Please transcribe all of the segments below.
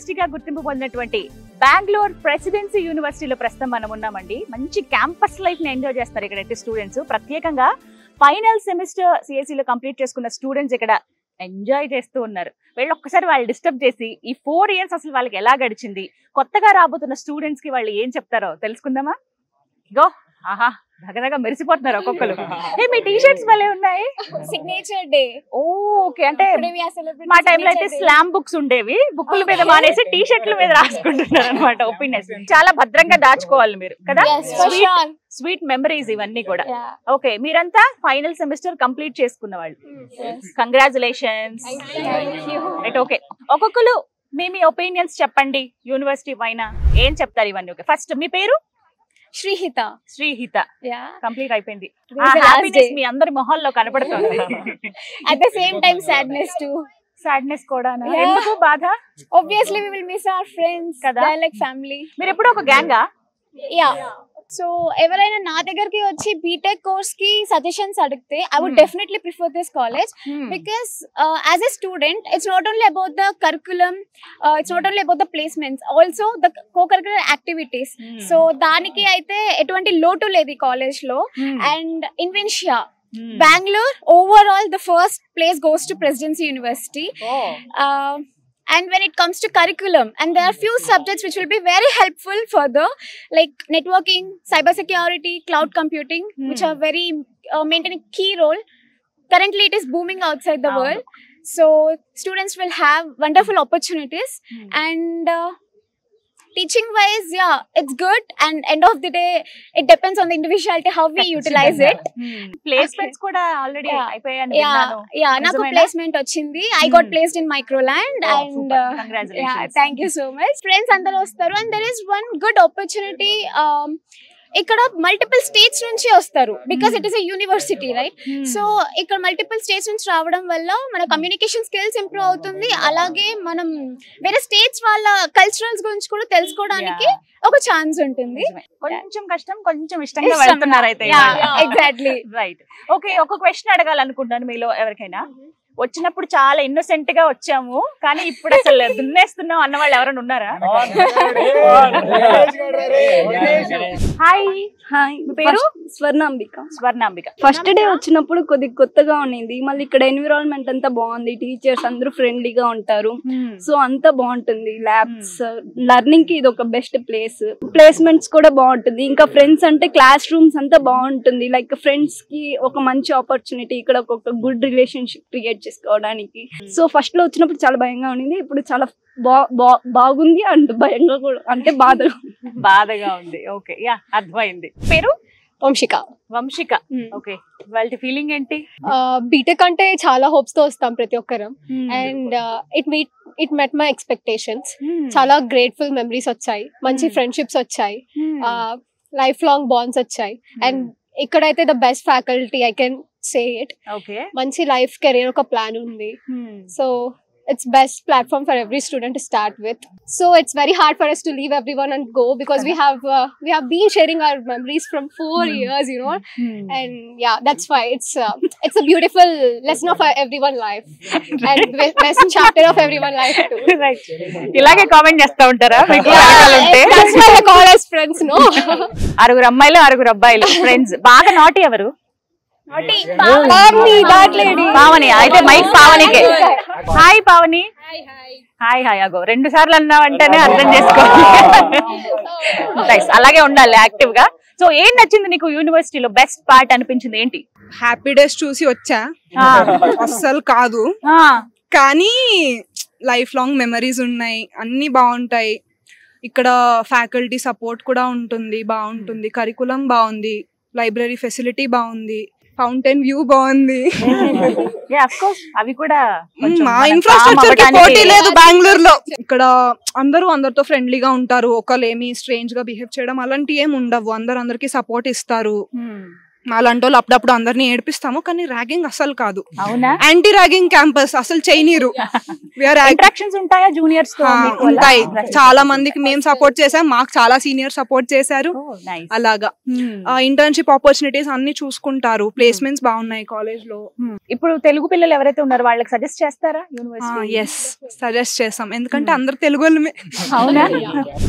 యూనివర్సిటీగా గుర్తింపు పొందినటువంటి బెంగళూరు ప్రెసిడెన్సీ యూనివర్సిటీలో ప్రస్తుతం మనం ఉన్నామండి. మంచి క్యాంపస్ లైఫ్ ని ఎంజాయ్ చేస్తారు ఇక్కడైతే స్టూడెంట్స్. ప్రత్యేకంగా ఫైనల్ సెమిస్టర్ సిఎస్సిలో కంప్లీట్ చేసుకున్న స్టూడెంట్స్ ఇక్కడ ఎంజాయ్ చేస్తూ ఉన్నారు. వీళ్ళు ఒక్కసారి వాళ్ళు డిస్టర్బ్ చేసి ఈ 4 years అసలు వాళ్ళకి ఎలా గడిచింది, కొత్తగా రాబోతున్న స్టూడెంట్స్ కి వాళ్ళు ఏం చెప్తారో తెలుసుకుందామా? గో. ఆహా, దగ్గరగా మెరిసిపోతున్నారు ఒక్కొక్కరు. మీ టీ షర్ట్స్ భలే ఉన్నాయి. Signature day. ఓకే, అంటే మా టైంలో అయితే స్లామ్ బుక్స్ ఉండేవి, బుక్కుల మీద మానేసి టీ షర్ట్ల మీద రాసుకుంటున్నారు అనమాట. ఒపీనియన్స్ చాలా భద్రంగా దాచుకోవాలి మీరు కదా. స్వీట్ మెమరీస్ ఇవన్నీ కూడా. ఓకే, మీరంతా ఫైనల్ సెమిస్టర్ కంప్లీట్ చేసుకున్న వాళ్ళు. కంగ్రాచులేషన్స్. రైట్, ఓకే, ఒక్కొక్కరు మీ ఒపీనియన్స్ చెప్పండి యూనివర్సిటీ పైన. ఏం చెప్తారు ఇవన్నీ? ఓకే, ఫస్ట్ మీ పేరు? శ్రీహిత. శ్రీహిత. కంప్లీట్ అయిపోయింది. మీ అందరి మొహాల్లో కనపడుతుంది. At the same time sadness to. Sadness కూడా. ఎందుకు బాధ? Obviously we will miss our friends కదా, they are like family. మీరు ఎప్పుడు ఒక గ్యాంగా? సో ఎవరైనా నా దగ్గరికి వచ్చి బీటెక్ కోర్స్ కి సజెషన్స్ అడిగితే I would definitely prefer this college because as a student it's not only about the curriculum, it's not only about the placements, also the co curricular activities. So దానికి అయితే ఎటువంటి లోటు లేదు ఈ college లో. And ఇన్వెన్షియా Bangalore overall the first place goes to Presidency University. And when it comes to curriculum, and there are few subjects which will be very helpful further, like networking, cybersecurity, cloud computing, which are very maintaining key role. Currently it is booming outside the world, so students will have wonderful opportunities. And teaching wise, it's good, and end of the day it depends on the individuality how we utilize it. Placements kuda already ayipayanu. Naku placement ochindi. I got placed in Microland. And congratulations. Thank you so much. Friends andaru vastaru, and there is one good opportunity. ఇక్కడ multiple states నుంచి వస్తారు because it is a university, right? So ఇక్కడ multiple states నుంచి రావడం వల్ల మన communication skills improve అవుతుంది. అలాగే మనం వేరే స్టేట్స్ వాళ్ళ కల్చరల్స్ గురించి కూడా తెలుసుకోవడానికి ఒక ఛాన్స్ ఉంటుంది. కొంచెం కష్టం, కొంచెం ఇష్టంగా వెళ్తున్నారు అయితే. Exactly, right. ఓకే, ఒక క్వశ్చన్ అడగాలనుకుంటాను మీలో ఎవరికైనా. వచ్చినప్పుడు చాలా ఇన్నోసెంట్ గా వచ్చాము, కానీ ఇప్పుడు అసలు దున్నేస్తున్నాం అన్న వాళ్ళు ఎవరైనా ఉన్నారా? హాయ్. హాయ్, పేరు? స్వర్ణాంబిక. స్వర్ణాంబిక. ఫస్ట్ డే వచ్చినప్పుడు కొద్దిగా కొత్తగా ఉండింది. మళ్ళీ ఇక్కడ ఎన్విరాన్మెంట్ అంతా బాగుంది, టీచర్స్ అందరూ ఫ్రెండ్లీగా ఉంటారు, సో అంతా బాగుంటుంది. ల్యాబ్స్, లర్నింగ్ కి ఇది ఒక బెస్ట్ ప్లేస్. ప్లేస్మెంట్స్ కూడా బాగుంటుంది. ఇంకా ఫ్రెండ్స్ అంటే క్లాస్ రూమ్స్ అంతా బాగుంటుంది. లైక్ ఫ్రెండ్స్ కి ఒక మంచి ఆపర్చునిటీ, ఇక్కడ ఒక గుడ్ రిలేషన్షిప్ క్రియేట్ చేసుకోవడానికి. సో ఫస్ట్ లో వచ్చినప్పుడు చాలా భయంగా ఉండింది, ఇప్పుడు చాలా బాగుంది. అండ్ భయంగా కూడా, అంటే బాధగా ఉంది. ఓకే, యా, అర్థమైంది. పేరు? వంశిక. వంశిక. ఓకే, వాళ్ళ ఫీలింగ్ ఏంటి? బీటెక్ అంటే చాలా హోప్స్ తో వస్తాం ప్రతి ఒక్కరం. And it met my expectations. చాలా గ్రేట్ఫుల్ మెమరీస్ వచ్చాయి, మంచి ఫ్రెండ్షిప్స్ వచ్చాయి, లైఫ్ లాంగ్ బాండ్స్ వచ్చాయి. అండ్ ఇక్కడైతే the best faculty, I can say it. Okay. మంచి లైఫ్ కెరీర్ ఒక ప్లాన్ ఉంది. So it's best platform for every student to start with. So it's very hard for us to leave everyone and go because we have been sharing our memories from 4 years, you know. And yeah, that's why it's a beautiful lesson of everyone's life and best chapter of everyone's life too. Right. ilage comment chestha untara meeku agalunte? That's why I call us friends, no? arugur ammayilu arugur abbayilu friends. baga naughty evaru? Pavani. అయితే mike పావనికే. Hi Pavani. Hi hi. అగో 2 సార్లు అన్నావంటేనే అర్థం చేసుకోవాలి. అలాగే ఉండాలి active గా. So ఏం నచ్చింది నీకు యూనివర్సిటీలో? బెస్ట్ పార్ట్ అనిపించింది ఏంటి? హ్యాపీ డేస్ చూసి వచ్చా, అస్సలు కాదు, కానీ లైఫ్ లాంగ్ మెమరీస్ ఉన్నాయి, అన్ని బాగుంటాయి. ఇక్కడ ఫ్యాకల్టీ సపోర్ట్ కూడా ఉంటుంది, బాగుంటుంది. కరికులం బాగుంది, లైబ్రరీ ఫెసిలిటీ బాగుంది, ఫౌంటైన్ వ్యూ బాగుంది. అవి కూడా మా ఇన్ఫ్రాస్ట్రక్చర్ కి పోటీ లేదు బెంగళూరులో. ఇక్కడ అందరూ అందరితో ఫ్రెండ్లీగా ఉంటారు, ఒకళ్ళు ఏమి స్ట్రేంజ్ గా బిహేవ్ చేయడం అలాంటి ఏమి ఉండవు. అందరికి సపోర్ట్ ఇస్తారు. అలాంటి వాళ్ళు అప్పుడప్పుడు అందరినీ ఏడిపిస్తాము, కానీ ర్యాగింగ్ అసలు కాదు. అవునా? యాంటీ ర్యాగింగ్ క్యాంపస్ అసలు చేయనీరు. ఇంటరాక్షన్స్ ఉంటాయా జూనియర్స్ తో? ఉంటాయి, చాలా మందికి మేము సపోర్ట్ చేసాం, మాకు చాలా సీనియర్ సపోర్ట్ చేశారు. అలాగా ఇంటర్న్షిప్ ఆపర్చునిటీస్ అన్ని చూసుకుంటారు, ప్లేస్మెంట్స్ బాగున్నాయి కాలేజ్ లో. ఇప్పుడు తెలుగు పిల్లలు ఎవరైతే ఉన్నారో వాళ్ళకి సజెస్ట్ చేస్తారా యూనివర్సిటీ? ఎస్, సజెస్ట్ చేస్తాం, ఎందుకంటే అందరు తెలుగు వాళ్ళమే. అవునా?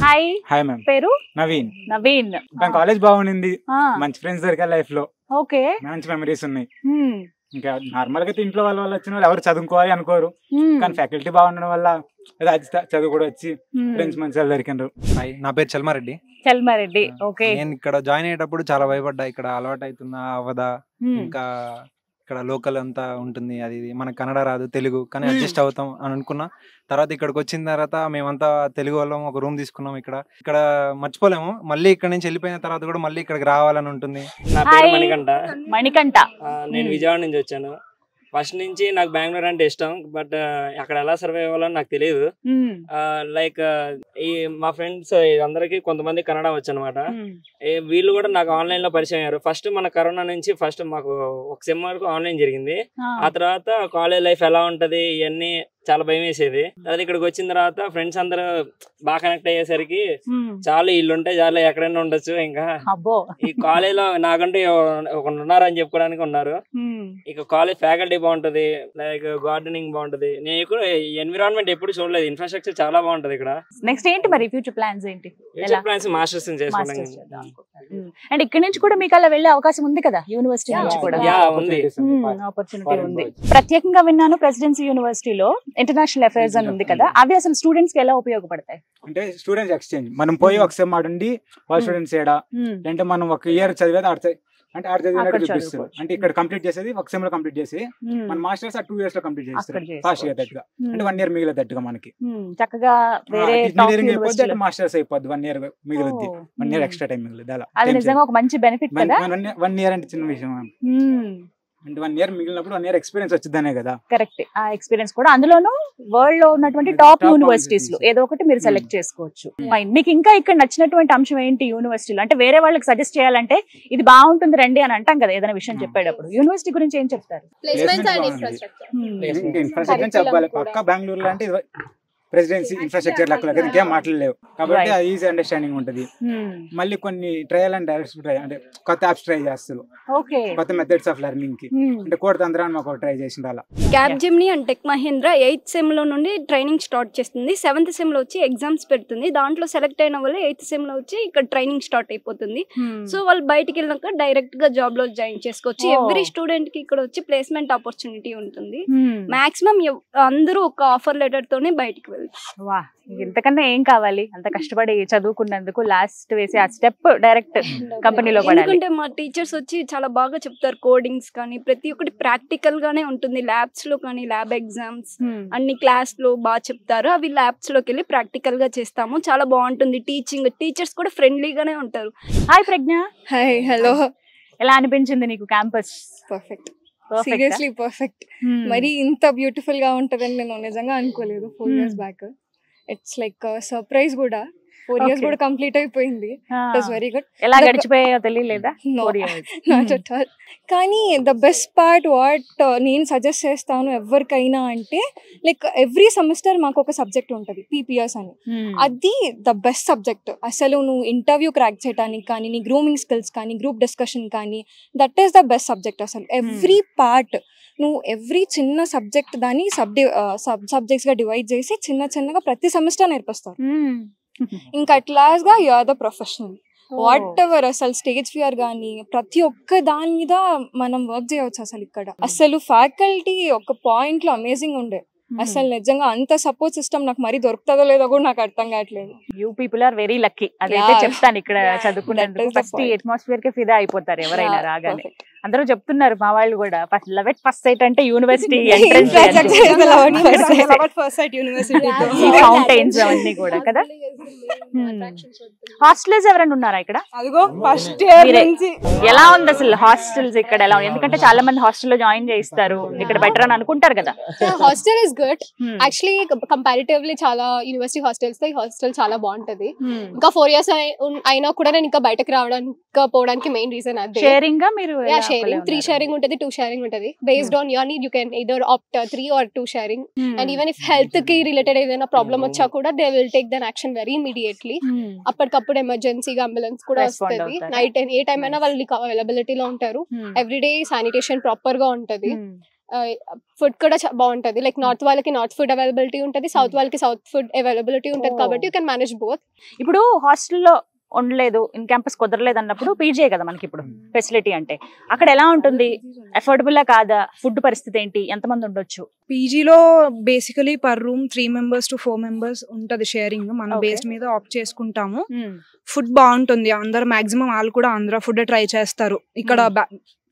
హాయ్ హాయ్ మ్యామ్, పేరు నవీన్. నవీన్. కాలేజ్ బాగుంది, మంచి ఫ్రెండ్స్ దొరికారు లైఫ్ లో. ఓకే, మంచి మెమరీస్ ఉన్నాయి. ఇంకా నార్మల్ గా ఇంట్లో వాళ్ళు వచ్చిన వాళ్ళు ఎవరు చదువుకోవాలి అనుకోరు, కానీ ఫ్యాకల్టీ బాగుండడం వల్ల చదువు కూడా వచ్చి ఫ్రెండ్స్ మంచిగా దొరికినారు. నా పేరు చల్మారెడ్డి. చల్మారెడ్డి, ఓకే. నేను ఇక్కడ జాయిన్ అయ్యేటప్పుడు చాలా భయపడ్డా, ఇక్కడ అలవాటు అవుతుందా అవదా, ఇంకా ఇక్కడ లోకల్ అంతా ఉంటుంది, అది మనకు కన్నడ రాదు, తెలుగు, కానీ అడ్జస్ట్ అవుతాం అని అనుకున్నా. తర్వాత ఇక్కడికి వచ్చిన తర్వాత మేమంతా తెలుగు వాళ్ళం, ఒక రూమ్ తీసుకున్నాం. ఇక్కడ మర్చిపోలేము, మళ్ళీ ఇక్కడ నుంచి వెళ్ళిపోయిన తర్వాత కూడా మళ్ళీ ఇక్కడికి రావాలని ఉంటుంది. నా పేరు మణికంఠ. మణికంఠ. నేను విజయవాడ నుంచి వచ్చాను. ఫస్ట్ నుంచి నాకు బెంగళూరు అంటే ఇష్టం, బట్ అక్కడ ఎలా సర్వైవ్ అవ్వాలని నాకు తెలియదు. లైక్ ఈ మా ఫ్రెండ్స్ అందరికి కొంతమంది కన్నడ వచ్చు అనమాట. వీళ్ళు కూడా నాకు ఆన్లైన్ లో పరిచయం అయ్యారు. ఫస్ట్ మన కరోనా నుంచి ఫస్ట్ మాకు ఒక సెమ్ వరకు ఆన్లైన్ జరిగింది. ఆ తర్వాత కాలేజ్ లైఫ్ ఎలా ఉంటది ఇవన్నీ చాలా భయం వేసేది. తర్వాత ఇక్కడికి వచ్చిన తర్వాత ఫ్రెండ్స్ అందరూ బాగా కనెక్ట్ అయ్యేసరికి చాలా ఇల్లు ఉంటే చాలా ఎక్కడైనా ఉండొచ్చు. ఇంకా ఈ కాలేజ్ లో నాకంటే ఒకరు ఉన్నారని చెప్పుకోవడానికి ఉన్నారు. ఇక కాలేజ్ ఫ్యాకల్టీ బాగుంటది, లైక్ గార్డెనింగ్ బాగుంటది. నేను ఎక్కువ ఎన్విరాన్మెంట్ ఎప్పుడు చూడలేదు, ఇన్ఫ్రాస్ట్రక్చర్ చాలా బాగుంటది ఇక్కడ. నెక్స్ట్ ఏంటి మరి ఫ్యూచర్ ప్లాన్స్ ఏంటి? ఫ్యూచర్ ప్లాన్స్ మాస్టర్స్ చేసుకుంటాం. అండ్ ఇక్కడ నుంచి కూడా మీకు అలా వెళ్ళే అవకాశం ఉంది కదా, యూనివర్సిటీ నుంచి కూడా ఉంది, ఆపర్చునిటీ ఉంది. ప్రత్యేకంగా విన్నాను ప్రెసిడెన్సీ యూనివర్సిటీలో ఇంటర్నేషనల్ అఫైర్స్ అని ఉంది కదా, అవి అసలు స్టూడెంట్స్ కి ఎలా ఉపయోగపడతాయి? అంటే స్టూడెంట్స్ ఎక్స్చేంజ్, మనం పోయి ఒక సెమ్ ఆడుండి వాళ్ళ స్టూడెంట్స్ ఏడా అంటే మనం ఒక ఇయర్ చదివేది అంటే ఆడ చదివినట్టు చూపిస్తారు. అంటే ఇక్కడ కంప్లీట్ చేసేది ఒక సెమ్ లో కంప్లీట్ చేసి మన మాస్టర్స్ 2 years లో కంప్లీట్ చేస్తారు, ఫాస్ట్ అయ్యేటట్టుగా. అంటే 1 year మిగిలేటట్టుగా మనకి చక్కగా ఇంజనీరింగ్ అయిపోద్ది, మాస్టర్స్ అయిపోద్ది, 1 year మిగులుద్ది, 1 year ఎక్స్ట్రా టైం మిగిలింది. అలా అది నిజంగా ఒక మంచి బెనిఫిట్ కదా. 1 year అంటే చిన్న విషయం. అంటే 1 year మిగిలినప్పుడు 1 year ఎక్స్పీరియన్స్ వచ్చిందనే కదా. కరెక్ట్, ఆ ఎక్స్పీరియన్స్ కూడా అందులోనూ వరల్డ్ లో ఉన్నటువంటి టాప్ యూనివర్సిటీస్ లో ఏదో ఒకటి మీరు సెలెక్ట్ చేసుకోవచ్చు. మీకు ఇంకా ఇక్కడ నచ్చినటువంటి అంశం ఏంటి యూనివర్సిటీలో? అంటే వేరే వాళ్ళకి సజెస్ట్ చేయాలంటే ఇది బాగుంటుంది రండి అని అంటాం కదా ఏదైనా విషయం చెప్పేటప్పుడు, యూనివర్సిటీ గురించి ఏం చెప్తారు? ఇన్ఫ్రాస్ట్రక్చర్ చెప్పాలి పక్కా. బెంగళూరులో అంటే ప్రెసిడెన్సీ ఇన్ఫ్రాస్ట్రక్చర్ లెక్కలకి ఇంకేం మాట్లాడలేవు కాబట్టి అది ఈజీ అండర్స్టాండింగ్ ఉంటుంది. మళ్ళీ కొన్ని ట్రయల్ అండ్ ఎర్రర్స్ అంటే కొత్త యాప్స్ ట్రై చేస్తారు, కొత్త మెథడ్స్ ఆఫ్ లెర్నింగ్ కి. అంటే కోడ్ తంత్రాన్ని మాకు ట్రై చేసిన అలా. Capgemini and tech Mahindra 8th sem లో నుండి ట్రైనింగ్ స్టార్ట్ చేస్తుంది. 7th సెమ్ లో వచ్చి ఎగ్జామ్స్ పెడుతుంది. దాంట్లో సెలెక్ట్ అయిన వాళ్ళు 8th సెమ్ లో వచ్చి ఇక్కడ ట్రైనింగ్ స్టార్ట్ అయిపోతుంది. సో వాళ్ళు బయటికి వెళ్ళాక డైరెక్ట్ గా జాబ్ లో జాయిన్ చేసుకోవచ్చు. ఎవ్రీ స్టూడెంట్ కి ఇక్కడ వచ్చి ప్లేస్మెంట్ ఆపర్చునిటీ ఉంటుంది. మాక్సిమం అందరూ ఒక ఆఫర్ లెటర్ తోనే బయటికి వెళ్తారు. వా, ఇంతకన్నా ఏం కావాలి? అంత కష్టపడి చదువుకున్నందుకు లాస్ట్ వేసి ఆ స్టెప్ డైరెక్ట్ కంపెనీలో పడాలి. ఎందుకంటే మా టీచర్స్ వచ్చి చాలా బాగా చెప్తారు, కోడింగ్స్ కానీ ప్రతి ఒక్కటి ప్రాక్టికల్ గానే ఉంటుంది. ల్యాబ్స్ లో కానీ ల్యాబ్ ఎగ్జామ్స్ అన్ని క్లాస్ లో బాగా చెప్తారు. అవి ల్యాబ్స్ లోకి వెళ్ళి ప్రాక్టికల్ గా చేస్తాము. చాలా బాగుంటుంది టీచింగ్. టీచర్స్ కూడా ఫ్రెండ్లీగానే ఉంటారు. హాయ్ ప్రజ్ఞ. Hi, hello. ఎలా అనిపించింది నీకు క్యాంపస్? Perfect, seriously perfect. మరి ఇంత బ్యూటిఫుల్ గా ఉంటదని నేను నిజంగా అనుకోలేదు 4 years back. It's like surprise కూడా. 4 years కూడా కంప్లీట్ అయిపోయింది. It was very good. ఎలా గడిచిపోయాయో తెలియలేదా? Not at all. కానీ ద బెస్ట్ పార్ట్ వాట్ నేను సజెస్ట్ చేస్తాను ఎవరికైనా అంటే, లైక్ ఎవ్రీ సెమిస్టర్ మాకు ఒక సబ్జెక్ట్ ఉంటుంది, పీపీఎస్ అని. అది ద బెస్ట్ సబ్జెక్ట్. అసలు నువ్వు ఇంటర్వ్యూ క్రాక్ చేయడానికి కానీ, నీ గ్రూమింగ్ స్కిల్స్ కానీ, గ్రూప్ డిస్కషన్ కానీ, that is the best subject. అసలు ఎవ్రీ పార్ట్ నువ్వు ఎవ్రీ చిన్న సబ్జెక్ట్ దాన్ని సబ్జెక్ట్స్ గా డివైడ్ చేసి చిన్నగా ప్రతి సెమిస్టర్ నేర్పిస్తారు. ఇంకా అట్లాస్ గా you are the professional. Whatever అసలు స్టేజ్ ఫియర్ కానీ ప్రతి ఒక్క దాని మీద మనం వర్క్ చేయవచ్చు. అసలు ఇక్కడ అసలు ఫ్యాకల్టీ ఒక పాయింట్ లో అమేజింగ్ ఉండే. అసలు నిజంగా అంత సపోర్ట్ సిస్టమ్ నాకు మరి దొరుకుతుందో లేదో కూడా నాకు అర్థం కావట్లేదు. You people are very lucky. అదైతే చెప్తాను. ఇక్కడ చదువుకున్నందుకు ఫస్ట్ అట్మాస్ఫియర్ కి ఫిదా అయిపోతారు ఎవరైనా రాగానే. అందరూ చెప్తున్నారు మా వాళ్ళు కూడా లవ్ ఎట్ ఫస్ట్ సైట్ అంటే యూనివర్సిటీ ఫౌంటైన్స్ అవన్నీ కూడా కదా. హాస్టల్స్ ఎవరైనా ఉన్నారా ఇక్కడ? అదిగో ఫస్ట్ ఇయర్ నుంచి ఎలా ఉంది అసలు హాస్టల్స్ ఇక్కడ ఎలా ఉంది? ఎందుకంటే చాలా మంది హాస్టల్లో జాయిన్ చేయిస్తారు, ఇక్కడ బెటర్ అని అనుకుంటారు కదా. Hostel is good actually, comparatively చాలా యూనివర్సిటీ హాస్టల్స్ తో ఈ హాస్టల్ చాలా బాగుంటది. ఇంకా 4 years అయినా కూడా నేను ఇంకా బయటకు రావడానికి పోవడానికి మెయిన్ రీజన్ అదే. షేరింగ్ గా మీరు? షేరింగ్, 3 sharing ఉంటది, 2 sharing ఉంటది. Based on your need you can either opt 3 or 2 sharing. And even if health కి రిలేటెడ్ ఏదైనా ప్రాబ్లం వచ్చా కూడా they will take then action very immediately. అప్పటికప్పుడు ఎమర్జెన్సీగా అంబులెన్స్ కూడా వస్తుంది. నైట్ ఏ టైం అయినా వాళ్ళు అవైలబిలిటీలో ఉంటారు. ఎవ్రీడే శానిటేషన్ ప్రాపర్ గా ఉంటది. ఫుడ్ కూడా బాగుంటది. లైక్ నార్త్ వాళ్ళకి నార్త్ ఫుడ్ అవైలబిలిటీ ఉంటది, సౌత్ వాళ్ళకి సౌత్ ఫుడ్ అవైలబిలిటీ ఉంటది. కాబట్టి యూ కెన్ మేనేజ్ బోత్. ఇప్పుడు హాస్టల్లో ఉండలేదు, ఇన్ క్యాంపస్ కుదరలేదు అన్నప్పుడు పీజీ కదా మనకి ఇప్పుడు ఫెసిలిటీ అంటే, అక్కడ ఎలా ఉంటుంది? అఫోర్డబుల్ కాదా? ఫుడ్ పరిస్థితి ఏంటి? ఎంతమంది ఉండొచ్చు? పీజీలో basically per room 3 members to 4 members ఉంటది షేరింగ్. మన బేస్ మీద ఆప్ట్ చేసుకుంటాము. ఫుడ్ బాగుంటుంది. అందరు మాక్సిమం వాళ్ళు కూడా ఆంధ్ర ఫుడ్ ట్రై చేస్తారు. ఇక్కడ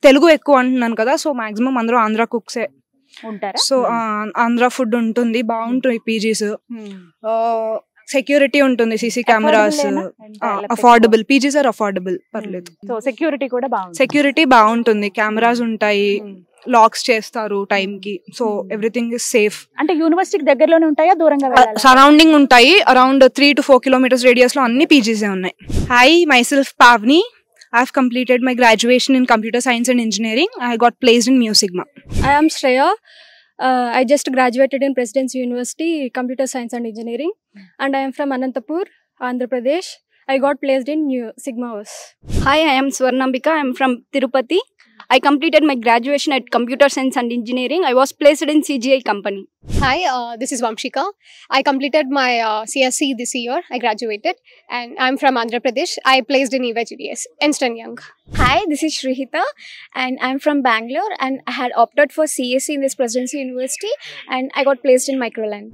తెలుగు ఎక్కువ అంటున్నాను కదా, సో మాక్సిమం అందరూ ఆంధ్ర కుక్సే ఉంటారా. సో ఆంధ్ర ఫుడ్ ఉంటుంది, బాగుంటుంది పీజీస్. సెక్యూరిటీ ఉంటుంది, CC cameras. Affordable, PGs are affordable, పర్లేదు. సో సెక్యూరిటీ కూడా బాగుంటుంది. సెక్యూరిటీ బాగుంటుంది, కెమెరాస్ ఉంటాయి, లాక్స్ చేస్తారు టైం కి. So everything is safe. అంటే యూనివర్సిటీకి దగ్గరలోనే ఉంటాయా, దూరంగా? సరౌండింగ్ ఉంటాయి. అరౌండ్ 3 to 4 kilometers రేడియస్ లో అన్ని పీజీసే ఉన్నాయి. Hi, my self Pavni. I have completed my graduation in computer science and engineering. I got placed in Mu Sigma. I am Shreya. I just graduated in Presidency University, Computer Science and Engineering, and I am from Anantapur, Andhra Pradesh. I got placed in Mu Sigma. Hi, I am Swarnambika. I am from Tirupati. I completed my graduation at Computer Science and Engineering. I was placed in CGI company. Hi, this is Vamshika. I completed my CSC this year. I graduated and I'm from Andhra Pradesh. I placed in EYGDS, Ernst & Young. Hi, this is Shrihita and I'm from Bangalore and I had opted for CSC in this Presidency University and I got placed in Microland.